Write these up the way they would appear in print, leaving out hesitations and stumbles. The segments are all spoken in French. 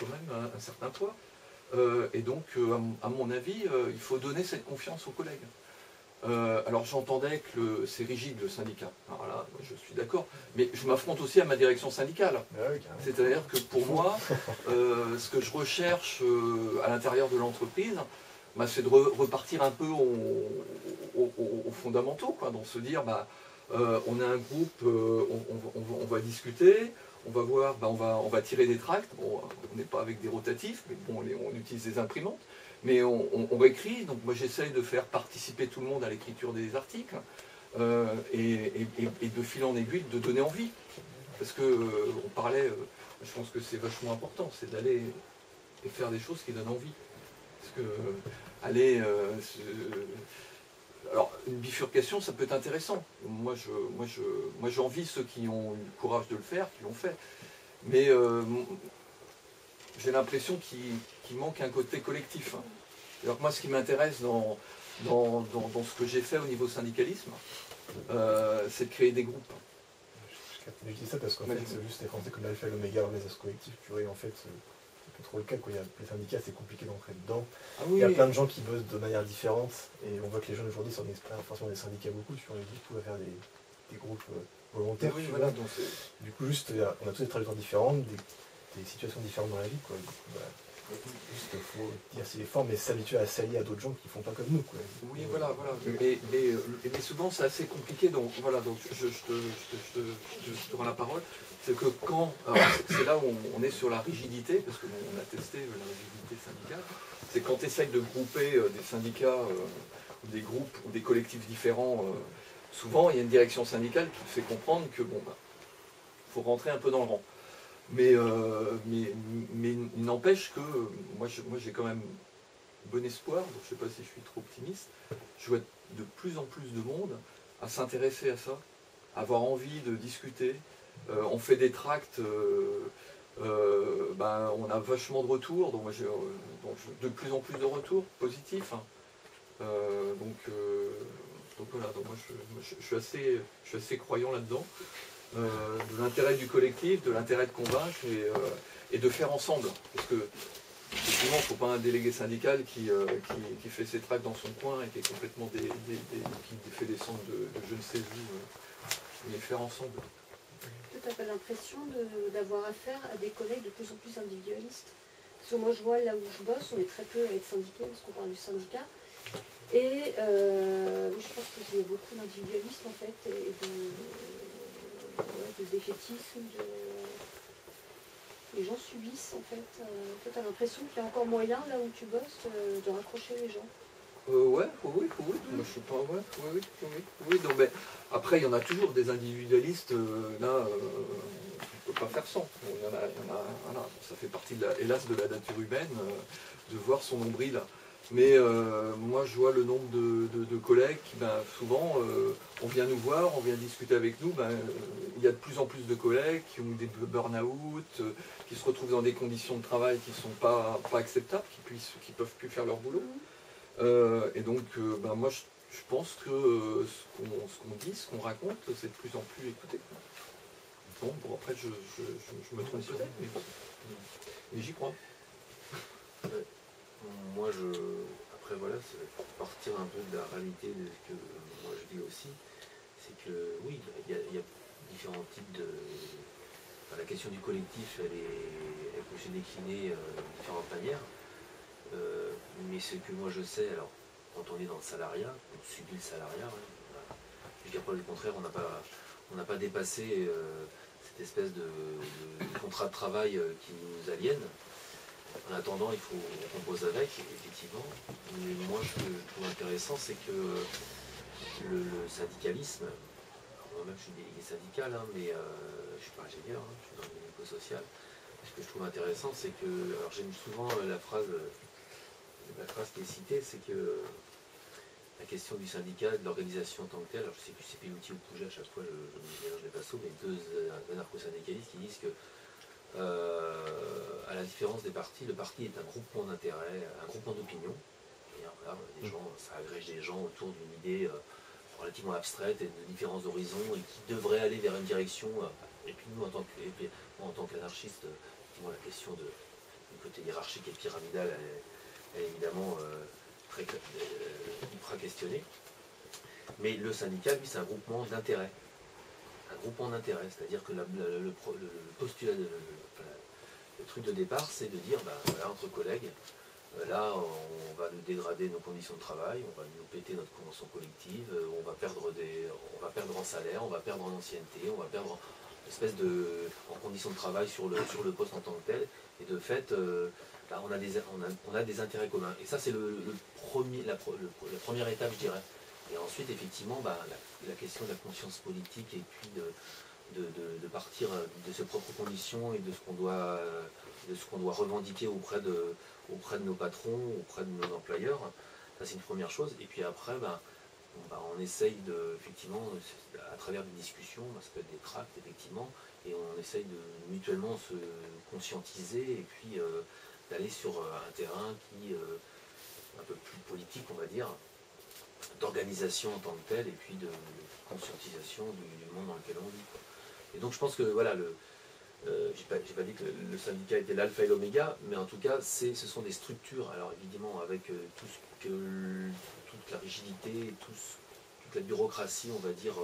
quand même un certain poids. Et donc, à mon avis, il faut donner cette confiance aux collègues. Alors j'entendais que c'est rigide le syndicat. Alors là, moi, je suis d'accord. Mais je m'affronte aussi à ma direction syndicale. C'est-à-dire que pour moi, ce que je recherche à l'intérieur de l'entreprise, bah, c'est de repartir un peu aux fondamentaux, quoi. Donc se dire, bah, on a un groupe, on va discuter, on va voir, bah, on va tirer des tracts. Bon, on n'est pas avec des rotatifs, mais bon, on utilise des imprimantes. Mais on écrit, donc moi j'essaye de faire participer tout le monde à l'écriture des articles, et de fil en aiguille de donner envie. Parce que on parlait, je pense que c'est vachement important, c'est d'aller et faire des choses qui donnent envie. Parce que aller, alors une bifurcation, ça peut être intéressant. Moi j'envie ceux qui ont eu le courage de le faire, qui l'ont fait. Mais j'ai l'impression qu'il manque un côté collectif. Alors moi, ce qui m'intéresse dans ce que j'ai fait au niveau syndicalisme, c'est de créer des groupes. Je dis ça parce qu'en fait, c'est juste les Français comme l'alpha et l'oméga, les as collectifs purés, en fait, c'est un peu trop le cas. Quoi. Les syndicats, c'est compliqué d'entrer dedans. Ah oui, il y a plein de gens qui bossent de manière différente, et on voit que les jeunes aujourd'hui s'en expriment forcément des syndicats beaucoup, on les dit tout à faire des groupes volontaires. Oui, voilà, donc du coup, juste, on a tous des trajectoires différentes, des situations différentes dans la vie. Quoi. Du coup, voilà. Juste, il faut diversifier les formes et s'habituer à s'allier à d'autres gens qui ne font pas comme nous. Quoi. Oui, voilà. Mais souvent, c'est assez compliqué. Donc, voilà, donc je te rends la parole. C'est que quand. C'est là où on est sur la rigidité, parce qu'on a testé la rigidité syndicale. C'est quand tu essayes de grouper des syndicats, ou des groupes, ou des collectifs différents. Souvent, il y a une direction syndicale qui te fait comprendre que, bon, bah, faut rentrer un peu dans le rang. Mais il n'empêche que moi j'ai quand même bon espoir, donc je ne sais pas si je suis trop optimiste, je vois de plus en plus de monde à s'intéresser à ça, à avoir envie de discuter. On fait des tracts, ben, on a vachement de retours, donc, de plus en plus de retours positifs. Hein. Donc voilà, donc moi je suis assez croyant là-dedans. De l'intérêt du collectif, de l'intérêt de convaincre et de faire ensemble. Parce que, effectivement, il ne faut pas un délégué syndical qui fait ses tracts dans son coin et qui est complètement qui fait des centres de je ne sais où, mais faire ensemble. Tu n'as pas l'impression d'avoir affaire à des collègues de plus en plus individualistes? Parce que moi je vois là où je bosse, on est très peu à être syndiqués, parce qu'on parle du syndicat. Et je pense qu'il y a beaucoup d'individualisme en fait, et de défaitisme, les gens subissent en fait. Toi, tu as l'impression qu'il y a encore moyen, là où tu bosses, de raccrocher les gens? Oui. Moi, je suis pas. Oui. Donc, mais, après, il y en a toujours des individualistes. Là, on ne peut pas faire sans. Bon, il y en a, voilà, ça fait partie, hélas, de la nature humaine, de voir son nombril. Mais moi, je vois le nombre de collègues qui, ben, souvent, on vient nous voir, on vient discuter avec nous. Ben, il y a de plus en plus de collègues qui ont eu des burn-out, qui se retrouvent dans des conditions de travail qui ne sont pas acceptables, qui ne peuvent plus faire leur boulot. Et donc, ben, moi, je pense que ce qu'on dit, ce qu'on raconte, c'est de plus en plus écouté. Bon, après, je me trompe peut-être, mais j'y crois. Moi, après voilà, pour partir un peu de la réalité de ce que moi je dis aussi, c'est que oui, il y a différents types de... Enfin, la question du collectif, elle peut se décliner de différentes manières. Mais ce que moi je sais, alors quand on est dans le salariat, on subit le salariat, hein, je ne dis pas le contraire, on n'a pas dépassé cette espèce de contrat de travail qui nous aliène. En attendant, il faut qu'on compose avec, effectivement. Mais moi, ce que je trouve intéressant, c'est que le syndicalisme, moi-même je suis délégué syndical, hein, mais je ne suis pas ingénieur, hein, je suis dans le médico-social. Ce que je trouve intéressant, c'est que, alors j'aime souvent la phrase qui est citée, c'est que la question du syndicat, de l'organisation en tant que telle, alors je sais plus si c'est Peyotti ou Pouget, à chaque fois je me mélange les pinceaux, mais deux anarcho-syndicalistes qui disent que à la différence des partis, le parti est un groupement d'intérêts, un groupement d'opinion. Voilà, ça agrège des gens autour d'une idée relativement abstraite et de différents horizons et qui devrait aller vers une direction. Et puis nous, en tant qu'anarchistes, la question du côté hiérarchique et pyramidal est évidemment ultra questionné. Mais le syndicat, lui, c'est un groupement d'intérêts. Un groupement d'intérêts, c'est-à-dire que le postulat, le truc de départ, c'est de dire, voilà, entre collègues, là, on va nous dégrader nos conditions de travail, on va nous péter notre convention collective, on va perdre en salaire, on va perdre en ancienneté, on va perdre en conditions de travail sur le poste en tant que tel. Et de fait, on a des intérêts communs. Et ça, c'est la première étape, je dirais. Et ensuite, effectivement, la question de la conscience politique et puis de partir de ses propres conditions et de ce qu'on doit revendiquer auprès de nos patrons, auprès de nos employeurs. Ça, c'est une première chose. Et puis après, on essaye effectivement, à travers des discussions, ça peut être des tracts, effectivement, et on essaye de mutuellement se conscientiser et puis d'aller sur un terrain qui un peu plus politique, on va dire, d'organisation en tant que telle, et puis de conscientisation du monde dans lequel on vit, quoi. Et donc je pense que voilà, j'ai pas dit que le syndicat était l'alpha et l'oméga, mais en tout cas ce sont des structures, alors évidemment avec toute la rigidité, toute la bureaucratie, on va dire,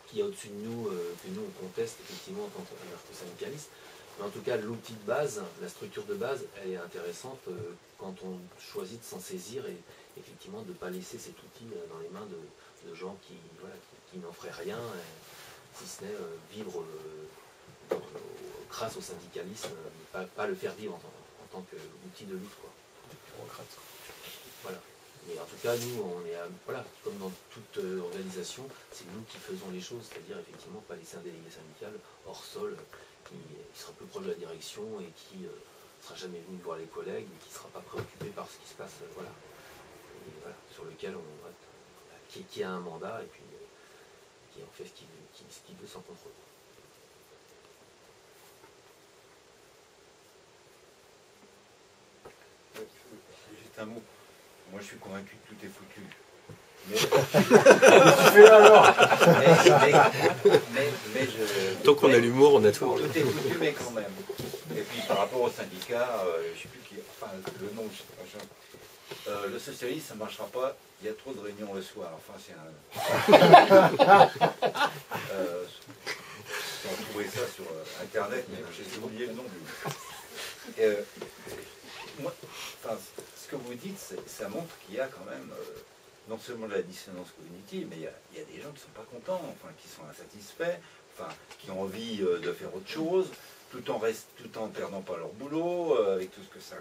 qui est au-dessus de nous, que nous on conteste effectivement en tant qu'anarcho-syndicaliste. Mais en tout cas, l'outil de base, la structure de base, elle est intéressante quand on choisit de s'en saisir et effectivement de ne pas laisser cet outil dans les mains de gens qui n'en feraient rien, si ce n'est vivre grâce au syndicalisme, pas le faire vivre en tant qu'outil de lutte, quoi. Voilà. Mais en tout cas, nous, on est voilà, comme dans toute organisation, c'est nous qui faisons les choses, c'est-à-dire effectivement pas laisser un délégué syndical hors sol qui sera plus proche de la direction et qui ne sera jamais venu voir les collègues et qui ne sera pas préoccupé par ce qui se passe, voilà. Et voilà, sur lequel qui a un mandat et puis qui en fait ce qu'il veut sans contrôle. Juste un mot. Moi, je suis convaincu que tout est foutu. Mais tant qu'on a l'humour, on a tout. Tout est foutu, mais quand même. Et puis par rapport au syndicat, je ne sais plus qui. Enfin, le nom, je sais pas. Le socialisme, ça ne marchera pas. Il y a trop de réunions le soir. Enfin, c'est un. On trouvait ça sur Internet, mais j'ai oublié le nom du. Moi, enfin, ce que vous dites, ça montre qu'il y a quand même non seulement la dissonance cognitive, mais il y a des gens qui ne sont pas contents, enfin, qui sont insatisfaits, enfin, qui ont envie de faire autre chose, tout en perdant pas leur boulot, avec tout ce que ça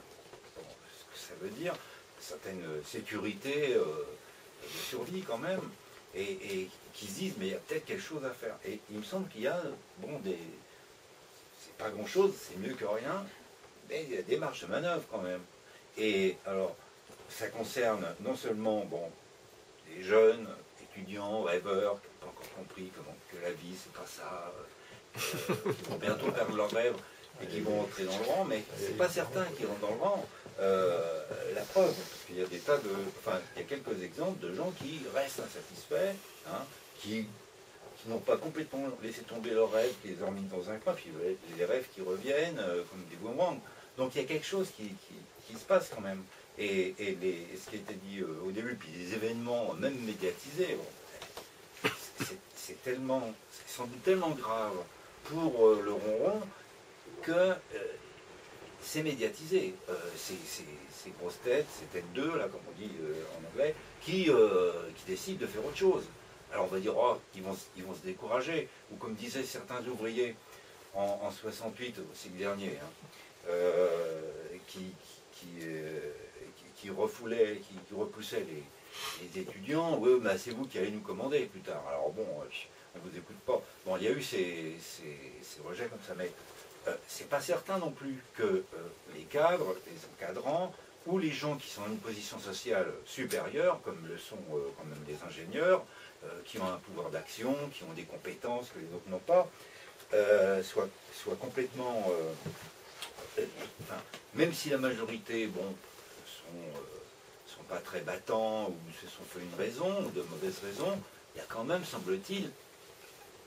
veut dire, certaines sécurités de survie quand même, et qui se disent, mais il y a peut-être quelque chose à faire. Et il me semble qu'il y a, c'est pas grand-chose, c'est mieux que rien, mais il y a des marges de manœuvre quand même. Et alors, ça concerne non seulement les jeunes, étudiants, rêveurs, qui n'ont pas encore compris que la vie, c'est pas ça, qui vont bientôt perdre leur rêve et qui vont entrer dans le rang, mais c'est pas certains qui rentrent dans le rang. La preuve, parce qu'il y a il y a quelques exemples de gens qui restent insatisfaits, hein, qui n'ont pas complètement laissé tomber leurs rêves, qui les ont mis dans un coin, puis les rêves qui reviennent comme des boomerangs. Donc il y a quelque chose qui se passe quand même. Et ce qui a été dit au début, puis les événements, même médiatisés, c'est sans doute tellement grave pour le ronron que c'est médiatisé. Ces grosses têtes, ces têtes d'eux, là, comme on dit en anglais, qui décident de faire autre chose. Alors on va dire, oh, ils vont se décourager. Ou comme disaient certains ouvriers en 68, au siècle dernier, hein, qui repoussaient les étudiants, oui, mais c'est vous qui allez nous commander plus tard. Alors bon, on ne vous écoute pas. Bon, il y a eu ces rejets comme ça, mais c'est pas certain non plus que les cadres, les encadrants, ou les gens qui sont dans une position sociale supérieure, comme le sont quand même les ingénieurs, qui ont un pouvoir d'action, qui ont des compétences que les autres n'ont pas, soient complètement... même si la majorité, sont pas très battants, ou se sont fait une raison, ou de mauvaises raisons, il y a quand même, semble-t-il,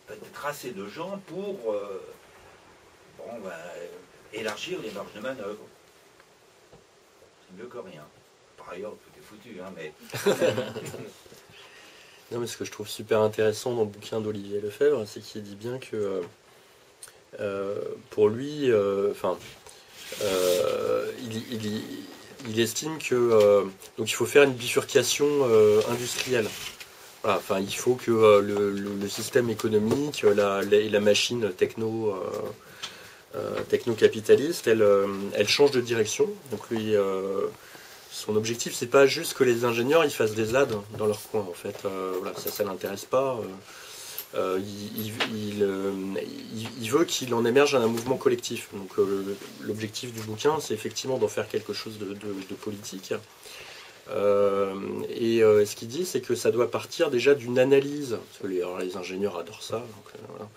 peut-être assez de gens pour élargir les marges de manœuvre. mieux que rien. Par ailleurs, tout est foutu, hein, mais... Non, mais ce que je trouve super intéressant dans le bouquin d'Olivier Lefebvre, c'est qu'il dit bien que pour lui, il estime que donc il faut faire une bifurcation industrielle. Voilà, enfin, il faut que le système économique et la machine techno-capitaliste, elle change de direction. Donc lui, son objectif, c'est pas juste que les ingénieurs ils fassent des ZAD dans leur coin. En fait, voilà, ça l'intéresse pas. Il veut qu'il en émerge un mouvement collectif. Donc l'objectif du bouquin, c'est effectivement d'en faire quelque chose de politique. Ce qu'il dit, c'est que ça doit partir déjà d'une analyse. Parce que les ingénieurs adorent ça. Donc, voilà.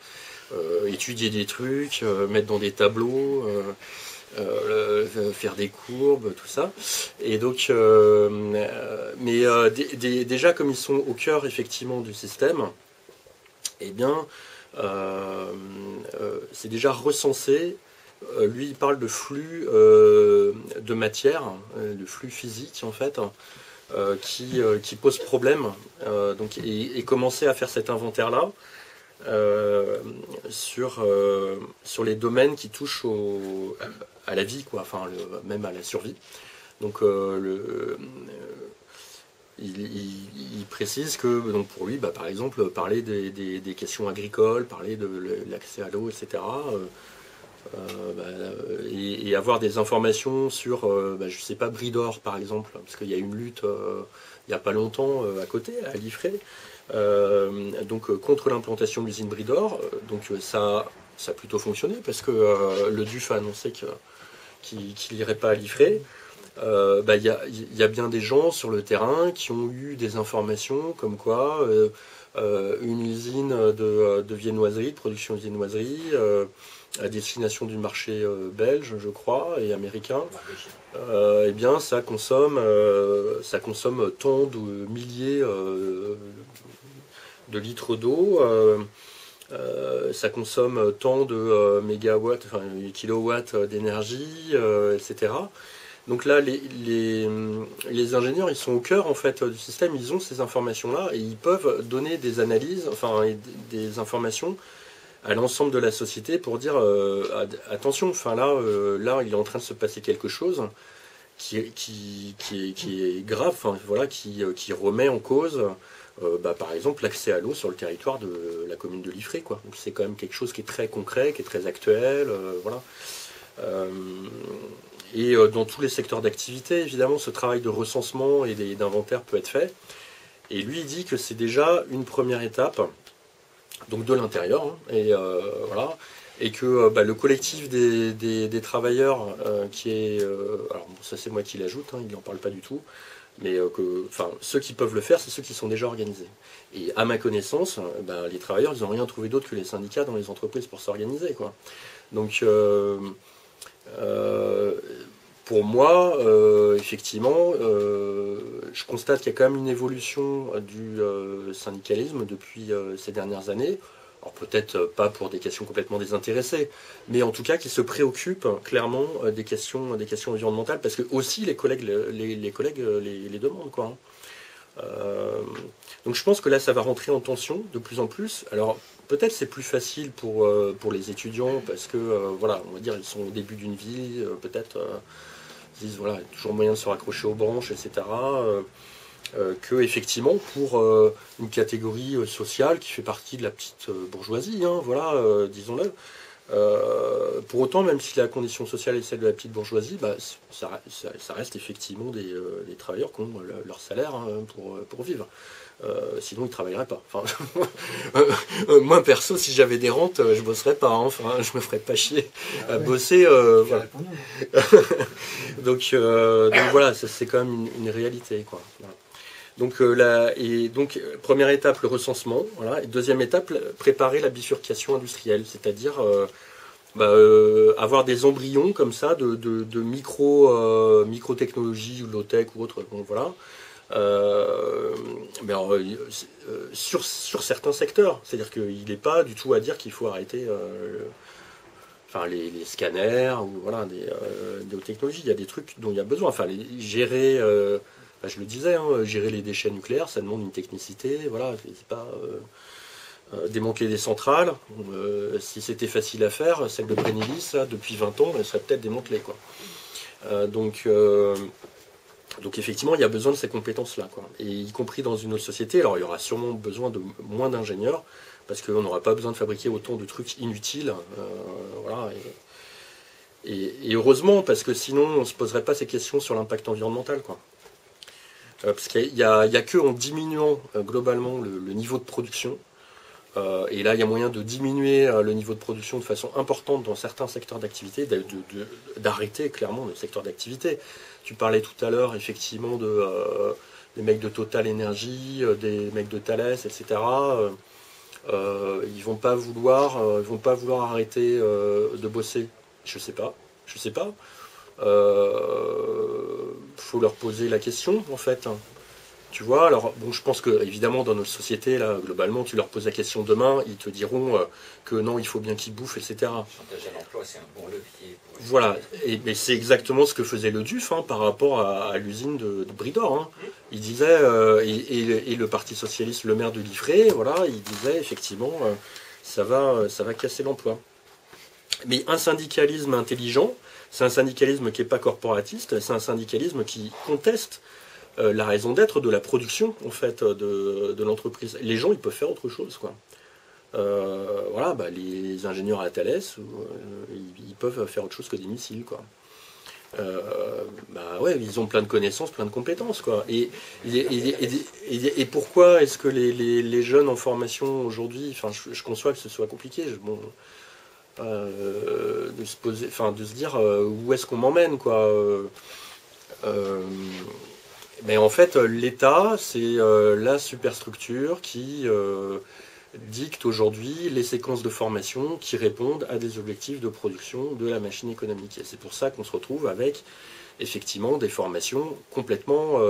Étudier des trucs, mettre dans des tableaux, faire des courbes, tout ça. Et donc, déjà, comme ils sont au cœur effectivement du système, eh bien, c'est déjà recensé. Lui, il parle de flux de matière, de flux physique en fait, qui pose problème. Et commencer à faire cet inventaire-là sur les domaines qui touchent à la vie, quoi, enfin, même à la survie. Donc, il précise que donc pour lui, par exemple, parler des questions agricoles, parler de l'accès à l'eau, etc., et avoir des informations sur, je sais pas, Bridor par exemple, parce qu'il y a une lutte il n'y a pas longtemps à côté, à Liffré, contre l'implantation de l'usine Bridor. Donc ça a plutôt fonctionné parce que le DUF a annoncé qu'il n'irait pas à Liffré. Y a bien des gens sur le terrain qui ont eu des informations comme quoi une usine de viennoiserie, de production de viennoiserie, à destination du marché belge, je crois, et américain, eh bien ça consomme tant de milliers de litres d'eau, ça consomme tant de mégawatts, enfin kilowatts d'énergie, etc. Donc là, les ingénieurs, ils sont au cœur en fait du système, ils ont ces informations-là et ils peuvent donner des analyses, enfin des informations à l'ensemble de la société pour dire attention, enfin là, il est en train de se passer quelque chose qui est grave, enfin, voilà, qui remet en cause, par exemple, l'accès à l'eau sur le territoire de la commune de Liffré, quoi. Donc c'est quand même quelque chose qui est très concret, qui est très actuel, voilà. Dans tous les secteurs d'activité, évidemment, ce travail de recensement et d'inventaire peut être fait. Et lui, il dit que c'est déjà une première étape, donc de l'intérieur, hein, voilà, et que le collectif des travailleurs, qui est, alors bon, ça c'est moi qui l'ajoute, hein, il n'en parle pas du tout, mais ceux qui peuvent le faire, c'est ceux qui sont déjà organisés. Et à ma connaissance, les travailleurs, ils n'ont rien trouvé d'autre que les syndicats dans les entreprises pour s'organiser, quoi. Donc pour moi, effectivement, je constate qu'il y a quand même une évolution du syndicalisme depuis ces dernières années. Alors peut-être pas pour des questions complètement désintéressées, mais en tout cas qui se préoccupent clairement des questions environnementales, parce que aussi les collègues les demandent, quoi. Donc je pense que là ça va rentrer en tension de plus en plus. Alors peut-être c'est plus facile pour les étudiants parce que voilà, on va dire ils sont au début d'une vie, peut-être ils disent voilà, il y a toujours moyen de se raccrocher aux branches, etc. Que effectivement pour une catégorie sociale qui fait partie de la petite bourgeoisie, hein, voilà, disons-le. Pour autant, même si la condition sociale est celle de la petite bourgeoisie, ça reste effectivement des travailleurs qui ont leur salaire, hein, pour vivre. Sinon, ils ne travailleraient pas. Enfin, moi, perso, si j'avais des rentes, je ne bosserais pas. Hein. Enfin, je me ferais pas chier à bosser. Voilà. donc voilà, c'est quand même une réalité, quoi. Voilà. Donc, première étape, le recensement. Voilà. Et deuxième étape, préparer la bifurcation industrielle, c'est-à-dire avoir des embryons comme ça de micro-technologie ou low-tech ou autre. Bon, voilà. Sur certains secteurs. C'est-à-dire qu'il n'est pas du tout à dire qu'il faut arrêter enfin les scanners, ou voilà, des hautes technologies. Il y a des trucs dont il y a besoin. Enfin, gérer, je le disais, hein, gérer les déchets nucléaires, ça demande une technicité. Voilà, c'est pas démanteler des centrales. Si c'était facile à faire, celle de Brennilis, là, depuis 20 ans, elle serait peut-être démantelée, quoi. Donc effectivement, il y a besoin de ces compétences-là, quoi. Et y compris dans une autre société, alors il y aura sûrement besoin de moins d'ingénieurs, parce qu'on n'aura pas besoin de fabriquer autant de trucs inutiles. Voilà. Et heureusement, parce que sinon, on ne se poserait pas ces questions sur l'impact environnemental, quoi. Parce qu'il n'y a que en diminuant globalement le niveau de production, et là, il y a moyen de diminuer le niveau de production de façon importante dans certains secteurs d'activité, d'arrêter clairement le secteur d'activité. Tu parlais tout à l'heure, effectivement, des mecs de Total Energy, des mecs de Thales, etc. Ils vont pas vouloir arrêter de bosser. Je sais pas. Faut leur poser la question, en fait. Tu vois, alors bon, je pense que évidemment dans notre société là, globalement, tu leur poses la question demain, ils te diront que non, il faut bien qu'ils bouffent, etc. Le chantage à l'emploi, c'est un bon levier. Voilà, mais c'est exactement ce que faisait le DUF, hein, par rapport à l'usine de Bridor. Hein. Il disait, et le Parti socialiste, le maire de Liffré, voilà, il disait effectivement, ça va casser l'emploi. Mais un syndicalisme intelligent, c'est un syndicalisme qui n'est pas corporatiste, c'est un syndicalisme qui conteste la raison d'être de la production, en fait, de l'entreprise. Les gens, ils peuvent faire autre chose, quoi. Voilà, les ingénieurs à Thales, ils peuvent faire autre chose que des missiles, quoi. Ouais, ils ont plein de connaissances, plein de compétences, quoi. Et pourquoi est-ce que les jeunes en formation aujourd'hui, enfin, je conçois que ce soit compliqué, de se poser, enfin, de se dire où est-ce qu'on m'emmène, quoi. Mais en fait, l'État, c'est la superstructure qui dicte aujourd'hui les séquences de formation qui répondent à des objectifs de production de la machine économique. Et c'est pour ça qu'on se retrouve avec, effectivement, des formations complètement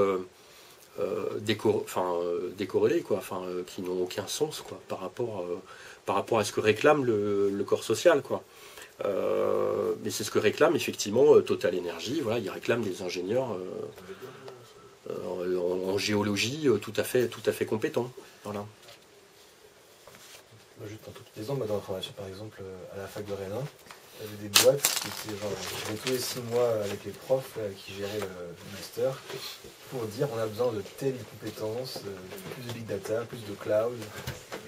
décorrélées, quoi, qui n'ont aucun sens, quoi, par rapport à ce que réclame le corps social, quoi. Mais c'est ce que réclame, effectivement, Total Energy. Voilà, ils réclament des ingénieurs en géologie tout à fait compétents. Voilà. Juste un tout petit exemple, dans la formation par exemple à la fac de Rennes, il y avait des boîtes qui étaient genre, je vais tous les 6 mois avec les profs qui géraient le master pour dire on a besoin de telles compétences, plus de big data, plus de cloud,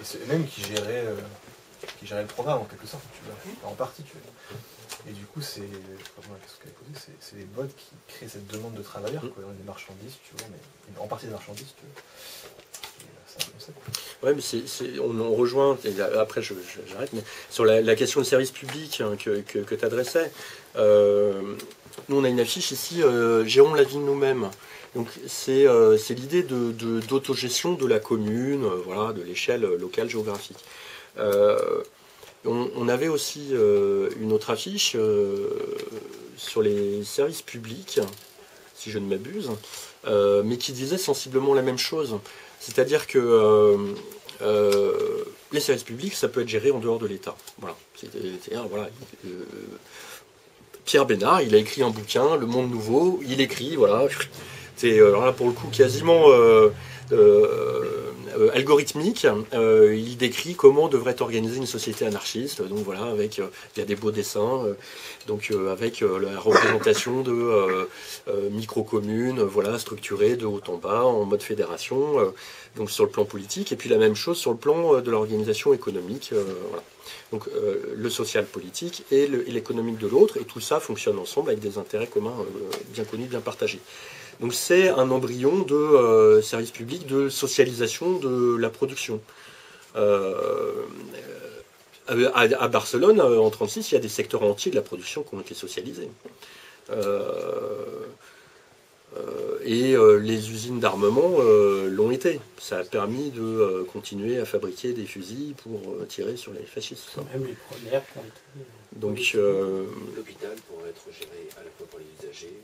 et même qui géraient le programme en quelque sorte, tu vois, en partie, tu vois. Et du coup, c'est des boîtes qui créent cette demande de travailleurs, quoi, des marchandises, tu vois, mais en partie des marchandises, tu vois. Ouais, mais on rejoint, et après j'arrête, mais sur la question du service public, hein, que tu adressais, nous on a une affiche ici, Gérons la vie de nous-mêmes. Donc c'est l'idée d'autogestion de la commune, voilà, de l'échelle locale géographique. On avait aussi une autre affiche sur les services publics, si je ne m'abuse, mais qui disait sensiblement la même chose. C'est-à-dire que les services publics, ça peut être géré en dehors de l'État. Voilà. Voilà. Pierre Bénard, il a écrit un bouquin, Le Monde Nouveau, il écrit, voilà. C'est là pour le coup quasiment algorithmique. Il décrit comment devrait être organisée une société anarchiste. Donc voilà, il y a des beaux dessins. Avec la représentation de micro-communes, voilà, structurées de haut en bas, en mode fédération. Donc sur le plan politique, et puis la même chose sur le plan de l'organisation économique. Voilà. Donc le social politique et l'économique de l'autre, et tout ça fonctionne ensemble avec des intérêts communs bien connus, bien partagés. Donc c'est un embryon de service public, de socialisation de la production. À Barcelone, en 1936, il y a des secteurs entiers de la production qui ont été socialisés. Les usines d'armement l'ont été. Ça a permis de continuer à fabriquer des fusils pour tirer sur les fascistes. Même les premières qui ont été... Donc, l'hôpital pourrait être géré à la fois par les usagers,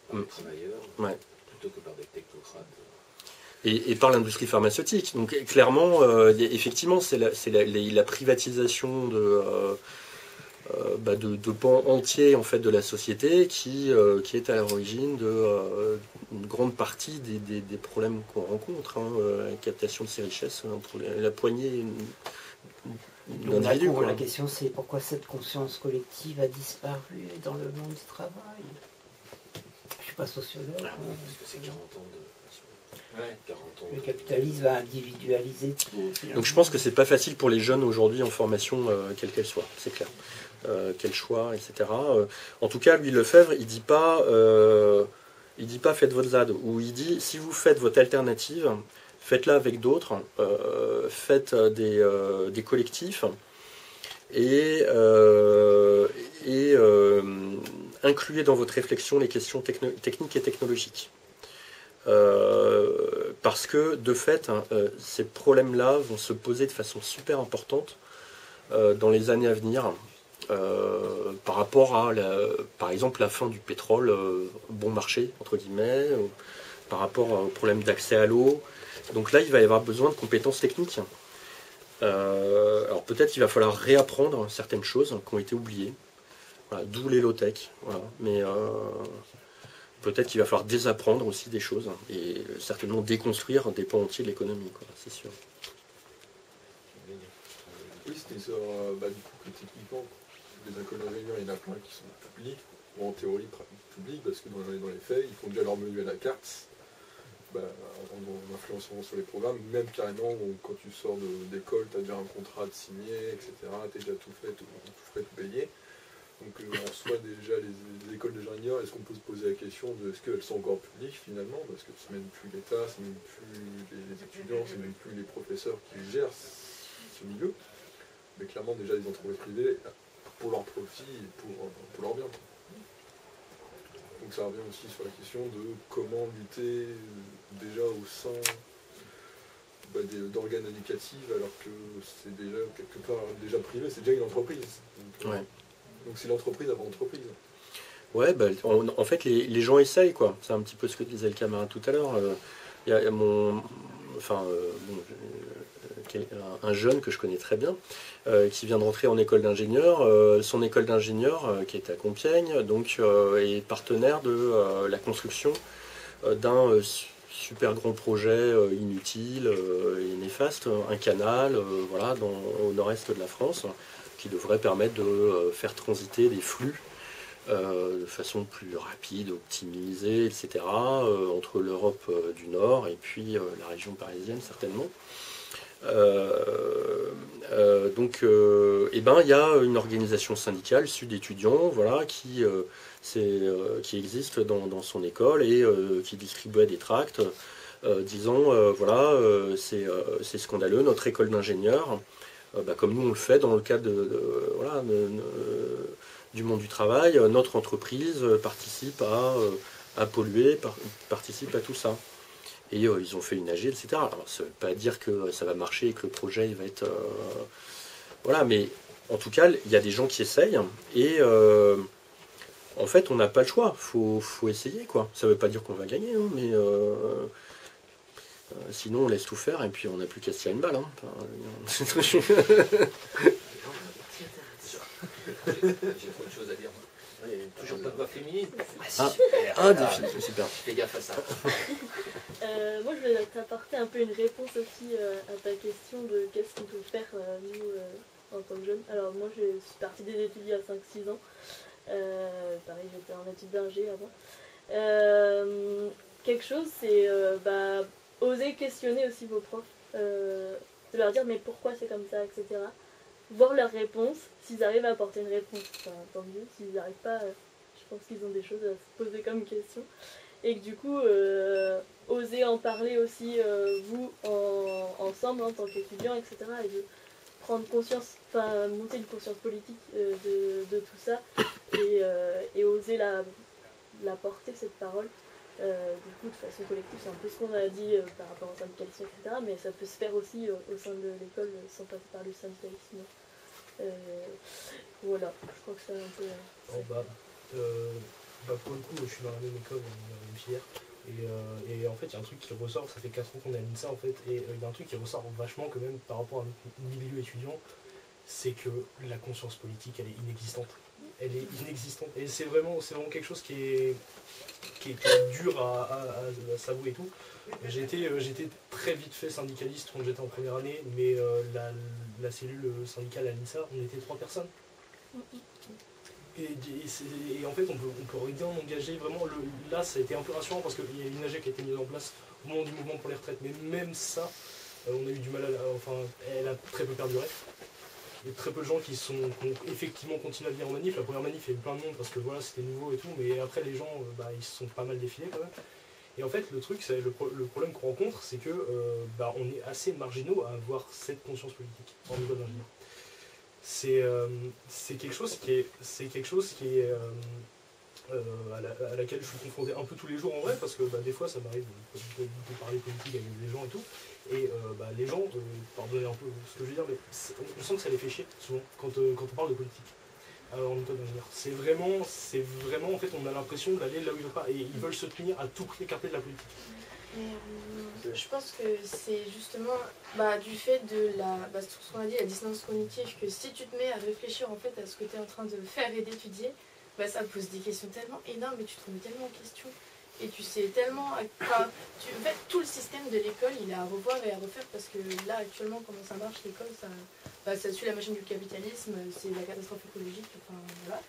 par les travailleurs, ouais, plutôt que par des technocrates. Et par l'industrie pharmaceutique. Donc clairement, effectivement, c'est la privatisation de pans entiers en fait, de la société qui est à l'origine d'une grande partie des problèmes qu'on rencontre. La captation de ces richesses, la poignée d'individus. La question c'est pourquoi cette conscience collective a disparu dans le monde du travail. Je ne suis pas sociologue. Parce que c'est 40 ans de... Ouais, 40 ans. Le capitalisme va individualiser tout. Donc je pense que c'est pas facile pour les jeunes aujourd'hui en formation, quelle qu'elle soit, c'est clair. Quel choix, etc. En tout cas, lui, Lefebvre, il dit pas faites votre ZAD, ou il dit si vous faites votre alternative, faites-la avec d'autres, faites des collectifs et incluez dans votre réflexion les questions techniques et technologiques. Parce que de fait, ces problèmes-là vont se poser de façon super importante dans les années à venir, par rapport à, par exemple, la fin du pétrole bon marché, entre guillemets, par rapport au problème d'accès à l'eau. Donc là, il va y avoir besoin de compétences techniques. Alors peut-être qu'il va falloir réapprendre certaines choses qui ont été oubliées, voilà, d'où les low-tech. Voilà. Mais peut-être qu'il va falloir désapprendre aussi des choses et certainement déconstruire des pans entiers de l'économie, c'est sûr. Oui, c'était sur, du coup, que techniquement, les écoles d'ingénieurs, il y en a plein qui sont publiques, ou en théorie publiques, parce que dans les faits, ils font déjà leur menu à la carte, en influençant sur les programmes, même carrément, quand tu sors d'école, tu as déjà un contrat de signé, etc., tu as déjà tout fait, tout frais, tout payé. Donc en soi, déjà, les écoles d'ingénieurs, est-ce qu'on peut se poser la question de est-ce qu'elles sont encore publiques finalement? Parce que c'est même plus l'État, c'est même plus les étudiants, c'est même plus les professeurs qui gèrent ce milieu. Mais clairement, déjà, les entreprises privées, pour leur profit et pour leur bien. Donc ça revient aussi sur la question de comment lutter déjà au sein d'organes éducatifs, alors que c'est déjà quelque part déjà privé, c'est déjà une entreprise. Donc c'est l'entreprise avant l'entreprise. Ouais, en fait, les gens essayent, quoi. C'est un petit peu ce que disait le camarade tout à l'heure. Il y a un jeune que je connais très bien, qui vient de rentrer en école d'ingénieur. Son école d'ingénieur, qui est à Compiègne, donc, est partenaire de la construction d'un super grand projet inutile et néfaste, un canal au nord-est de la France, qui devrait permettre de faire transiter des flux de façon plus rapide, optimisée, etc., entre l'Europe du Nord et puis la région parisienne, certainement. Il y a une organisation syndicale, Sud étudiants, qui existe dans son école et qui distribuait des tracts disant c'est scandaleux, notre école d'ingénieurs, comme nous on le fait dans le cadre du monde du travail, notre entreprise participe à polluer, participe à tout ça. Et ils ont fait une AG, etc. Alors, ça ne veut pas dire que ça va marcher et que le projet il va être... mais en tout cas, il y a des gens qui essayent. Et en fait, on n'a pas le choix. Faut essayer, quoi. Ça ne veut pas dire qu'on va gagner, mais... sinon, on laisse tout faire et puis on n'a plus qu'à se tirer une balle. J'ai trop de choses à dire. Il n'y a toujours pas de voix féminine. Des super. Fais gaffe à ça. Moi, je vais t'apporter un peu une réponse aussi à ta question de qu'est-ce qu'on peut faire, nous, en tant que jeunes. Alors, moi, je suis partie des études il y a 5-6 ans. Pareil, j'étais en études d'ingé avant. Quelque chose, c'est oser questionner aussi vos profs. De leur dire, mais pourquoi c'est comme ça, etc. Voir leurs réponses, s'ils arrivent à apporter une réponse, tant mieux. S'ils n'arrivent pas, je pense qu'ils ont des choses à se poser comme question. Et que du coup, oser en parler aussi, vous, ensemble, en tant qu'étudiants, etc. Et de prendre conscience, monter une conscience politique de tout ça. Et oser la porter, cette parole. Du coup, de façon collective, c'est un peu ce qu'on a dit par rapport au syndicalisme, etc. Mais ça peut se faire aussi au sein de l'école sans passer par le syndicalisme. Voilà, je crois que c'est un peu... pour le coup, je suis dans la même école, dans la même filière. Et en fait, il y a un truc qui ressort, ça fait 4 ans qu'on a mis ça en fait, et il y a un truc qui ressort vachement quand même par rapport à notre milieu étudiant, c'est que la conscience politique, elle est inexistante. Elle est inexistante. Et c'est vraiment quelque chose qui est dur à s'avouer et tout. J'étais très vite fait syndicaliste quand j'étais en première année, mais la cellule syndicale à l'INSA, on était 3 personnes. Et en fait, on peut bien engager vraiment. Là, ça a été un peu rassurant parce qu'il y a une AG qui a été mise en place au moment du mouvement pour les retraites. Mais même ça, on a eu du mal elle a très peu perduré. Il y a très peu de gens qui ont effectivement continué à venir en manif. La première manif, il y a eu plein de monde parce que voilà, c'était nouveau et tout. Mais après, les gens, ils se sont pas mal défilés quand même. Et en fait, le truc, le problème qu'on rencontre, c'est que on est assez marginaux à avoir cette conscience politique en niveau d'ingénieur. C'est quelque chose qui est à laquelle je suis confronté un peu tous les jours en vrai, parce que des fois ça m'arrive de parler politique avec des gens et tout, et les gens, pardonnez un peu ce que je veux dire, mais on sent que ça les fait chier souvent quand on parle de politique en école d'ingénieur. C'est vraiment en fait on a l'impression d'aller là où ils veulent pas, et ils veulent se tenir à tout prix écarté de la politique. Mais, je pense que c'est justement du fait de ce qu'on a dit, la dissonance cognitive, que si tu te mets à réfléchir en fait à ce que tu es en train de faire et d'étudier, ça pose des questions tellement énormes et tu te remets tellement en question. Et tu sais tellement... en fait, tout le système de l'école, il est à revoir et à refaire parce que là, actuellement, comment ça marche, l'école, ça suit la machine du capitalisme, c'est la catastrophe écologique, voilà.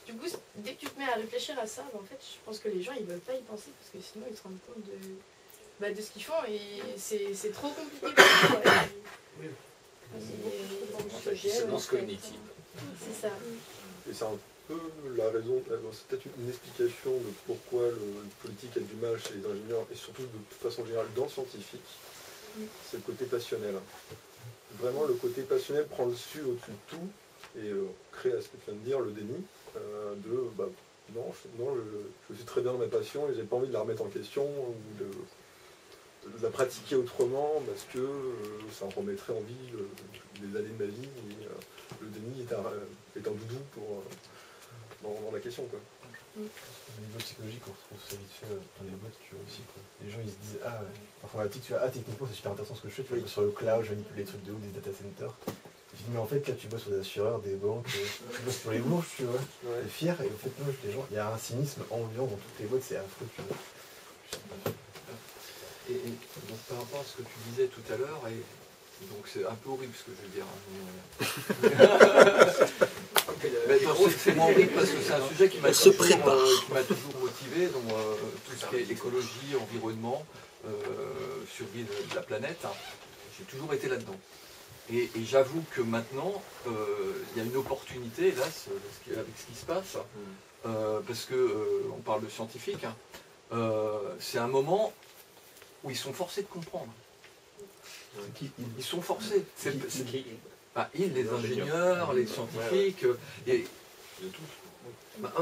Du coup, dès que tu te mets à réfléchir à ça, en fait, je pense que les gens, ils veulent pas y penser parce que sinon, ils se rendent compte de ce qu'ils font et c'est trop compliqué pour eux. C'est la dissonance cognitive. C'est ça. Et c'est un peu la raison, c'est peut-être une explication de pourquoi le politique a du mal chez les ingénieurs et surtout de façon générale dans le scientifique, c'est le côté passionnel. Vraiment, le côté passionnel prend le dessus au-dessus de tout et crée, à ce que tu viens de dire, le déni non, je suis très bien dans ma passion et j'ai pas envie de la remettre en question ou de la pratiquer autrement parce que ça en remettrait en vie des années de ma vie et le déni est un doudou dans la question, quoi. Au niveau psychologique, on retrouve ça vite fait dans les boîtes aussi, quoi. Les gens ils se disent parfois techniquement c'est super intéressant ce que je fais, tu vois, sur le cloud, je manipule les trucs de ouf, des data centers. Mais en fait, là, tu bosses sur des assureurs, des banques, tu bosses pour les bourses, tu vois. Ouais. T'es fier, et en fait, non, les gens, il y a un cynisme ambiant dans toutes les boîtes, c'est affreux, tu vois. Et donc, par rapport à ce que tu disais tout à l'heure, et donc c'est un peu horrible ce que je veux dire. C'est moins horrible parce que c'est un sujet qui m'a toujours motivé, donc tout ce qui est écologie, environnement, survie de la planète, j'ai toujours été là-dedans. Et j'avoue que maintenant, il y a une opportunité, là, avec ce qui se passe, parce qu'on parle de scientifiques, c'est un moment où ils sont forcés de comprendre. Ils sont forcés. Les ingénieurs, les scientifiques, et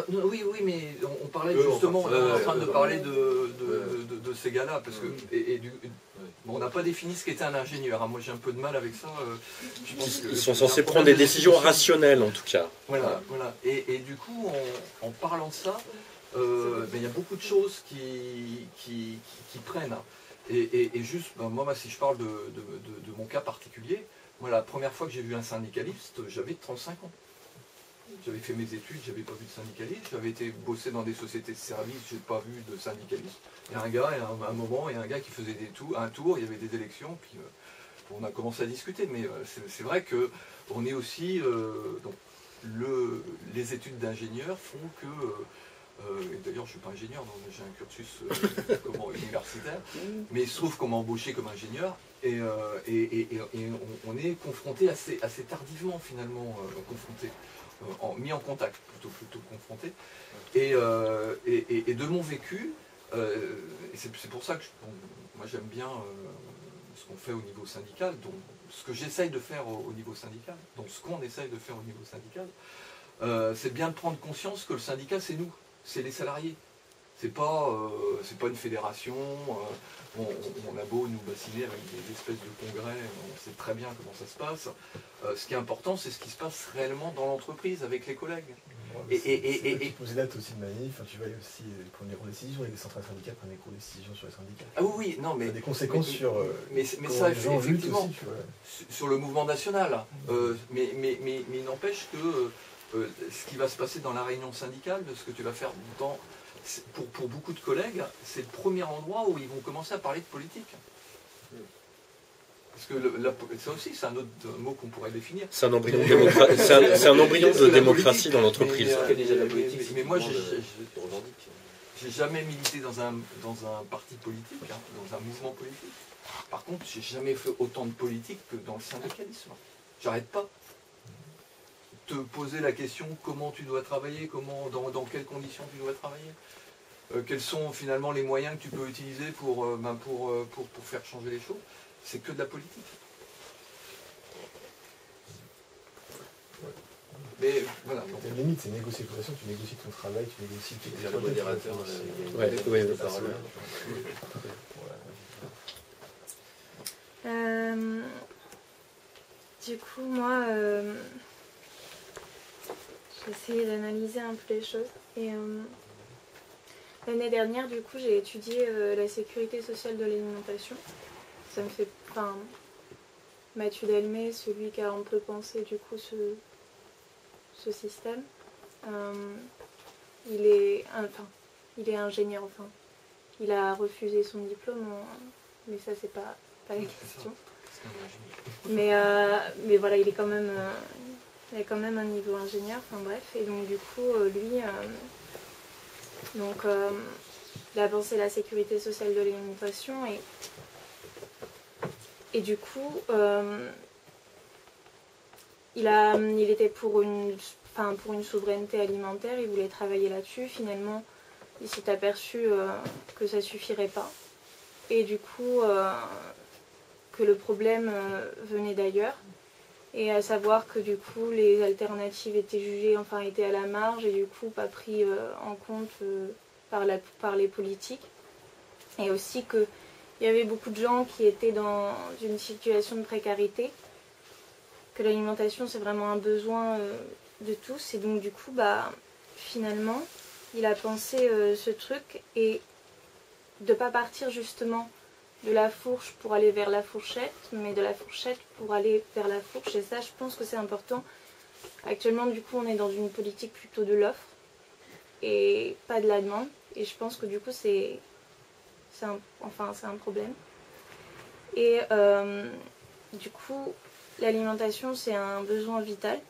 oui, mais on parlait justement, on est en train de parler de ces gars-là, parce que on n'a pas défini ce qu'était un ingénieur. Moi, j'ai un peu de mal avec ça. Ils sont censés prendre des décisions rationnelles, en tout cas. Voilà. Et du coup, en parlant de ça, il y a beaucoup de choses qui prennent. Et juste, moi, si je parle de mon cas particulier, moi, la première fois que j'ai vu un syndicaliste, j'avais 35 ans. J'avais fait mes études, j'avais pas vu de syndicaliste, j'avais été bosser dans des sociétés de services, j'ai pas vu de syndicaliste. Il y a un gars, à un moment, il y a un gars qui faisait un tour, il y avait des élections, puis on a commencé à discuter, mais c'est vrai que on est aussi, les études d'ingénieur font que, et d'ailleurs je suis pas ingénieur, donc j'ai un cursus universitaire, mais il se trouve qu'on m'a embauché comme ingénieur, et on est confronté assez tardivement finalement, mis en contact, plutôt confronté. Et de mon vécu, et c'est pour ça que moi j'aime bien ce qu'on fait au niveau syndical, donc ce que j'essaye de faire au niveau syndical, donc ce qu'on essaye de faire au niveau syndical, c'est bien de prendre conscience que le syndicat c'est nous, c'est les salariés. C'est pas une fédération, on a beau nous bassiner avec des espèces de congrès, on sait très bien comment ça se passe. Ce qui est important, c'est ce qui se passe réellement dans l'entreprise, avec les collègues. Tu posais là, aussi de manif, tu vas aussi prendre des gros décisions, et les centrales syndicales prennent des gros décisions sur les syndicats. Ah oui, non, mais... Ça a des conséquences sur... mais ça, effectivement, aussi, sur le mouvement national. Mais il n'empêche que ce qui va se passer dans la réunion syndicale, de ce que tu vas faire pour beaucoup de collègues, c'est le premier endroit où ils vont commencer à parler de politique. Parce que ça aussi, c'est un autre mot qu'on pourrait définir. C'est un embryon de démocratie dans l'entreprise. Mais moi, j'ai jamais milité dans un parti politique, dans un mouvement politique. Par contre, j'ai jamais fait autant de politique que dans le syndicalisme. J'arrête pas. Te poser la question comment tu dois travailler, dans quelles conditions tu dois travailler, quels sont finalement les moyens que tu peux utiliser pour faire changer les choses. C'est que de la politique. Mais voilà. La limite, c'est négocier les conditions, tu négocies ton travail, tu négocies tes le modérateur. Du coup, moi, j'ai essayé d'analyser un peu les choses. Et l'année dernière, du coup, j'ai étudié la sécurité sociale de l'alimentation. Ça me fait... Enfin, Mathieu Delmet, celui qui a un peu pensé, du coup, ce système. Il est ingénieur, enfin. Il a refusé son diplôme, mais ça, c'est pas la question. Mais voilà, il a quand même un niveau ingénieur, enfin bref. Et donc, du coup, lui... il a pensé la sécurité sociale de l'alimentation et du coup il était pour une souveraineté alimentaire, il voulait travailler là-dessus. Finalement, il s'est aperçu que ça suffirait pas et du coup que le problème venait d'ailleurs, et à savoir que du coup les alternatives étaient à la marge et du coup pas pris en compte par les politiques, et aussi qu'il y avait beaucoup de gens qui étaient dans une situation de précarité, que l'alimentation c'est vraiment un besoin de tous, et donc du coup finalement il a pensé ce truc, et de pas partir justement de la fourche pour aller vers la fourchette, mais de la fourchette pour aller vers la fourche. Et ça, je pense que c'est important. Actuellement, du coup, on est dans une politique plutôt de l'offre et pas de la demande. Et je pense que du coup, c'est un problème. Et du coup, l'alimentation, c'est un besoin vital.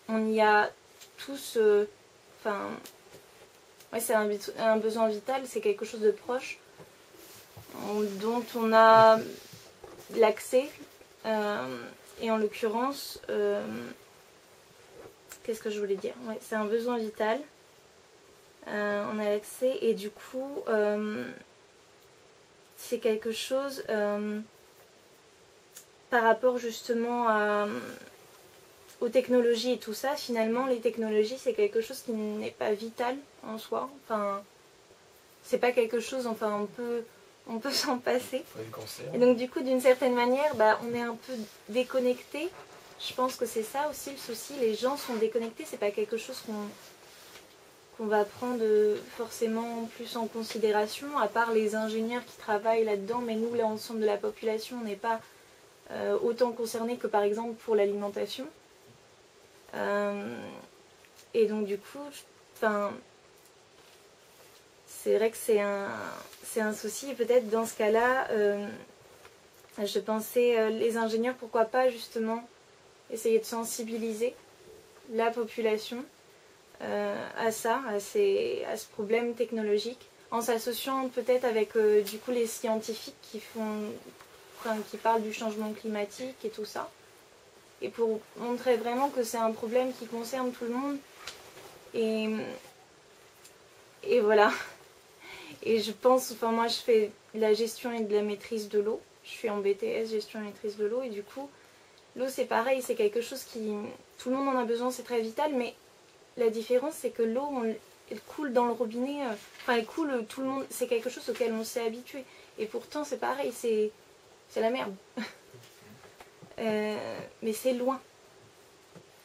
On y a tous... c'est un besoin vital, c'est quelque chose de proche, dont on a l'accès, et en l'occurrence, qu'est-ce que je voulais dire, c'est un besoin vital, on a l'accès, et du coup c'est quelque chose par rapport justement aux technologies et tout ça. Finalement, les technologies, c'est quelque chose qui n'est pas vital en soi, c'est pas quelque chose, on peut s'en passer. Et donc du coup, d'une certaine manière, on est un peu déconnecté. Je pense que c'est ça aussi le souci. Les gens sont déconnectés. C'est pas quelque chose qu'on va prendre forcément plus en considération, à part les ingénieurs qui travaillent là-dedans. Mais nous, l'ensemble de la population, on n'est pas autant concernés que par exemple pour l'alimentation. Et donc du coup, c'est vrai que c'est un souci, et peut-être dans ce cas-là, je pensais les ingénieurs, pourquoi pas justement essayer de sensibiliser la population à ça, à ce problème technologique, en s'associant peut-être avec du coup les scientifiques qui parlent du changement climatique et tout ça, et pour montrer vraiment que c'est un problème qui concerne tout le monde, et voilà. Et je pense, moi je fais de la gestion et de la maîtrise de l'eau. Je suis en BTS, gestion et maîtrise de l'eau. Et du coup, l'eau c'est pareil, c'est quelque chose qui... Tout le monde en a besoin, c'est très vital. Mais la différence c'est que l'eau, elle coule dans le robinet, elle coule, tout le monde, c'est quelque chose auquel on s'est habitué. Et pourtant, c'est pareil, c'est la merde. Mais c'est loin.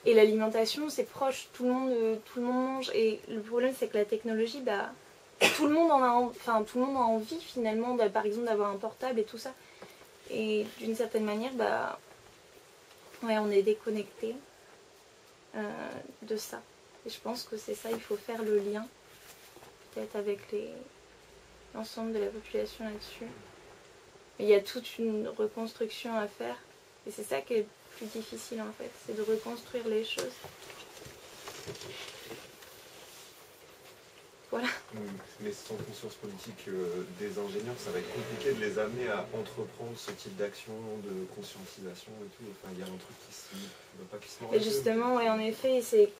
Et l'alimentation, c'est proche, tout le monde mange. Et le problème, c'est que la technologie, tout le monde en a envie finalement, par exemple, d'avoir un portable et tout ça. Et d'une certaine manière, on est déconnecté de ça. Et je pense que c'est ça, il faut faire le lien, peut-être avec l'ensemble de la population là-dessus. Il y a toute une reconstruction à faire. Et c'est ça qui est plus difficile en fait, c'est de reconstruire les choses. Voilà. Mais sans conscience politique des ingénieurs, ça va être compliqué de les amener à entreprendre ce type d'action, de conscientisation et tout. Enfin, il y a un truc qui se met. Et justement, oui, en effet, c'est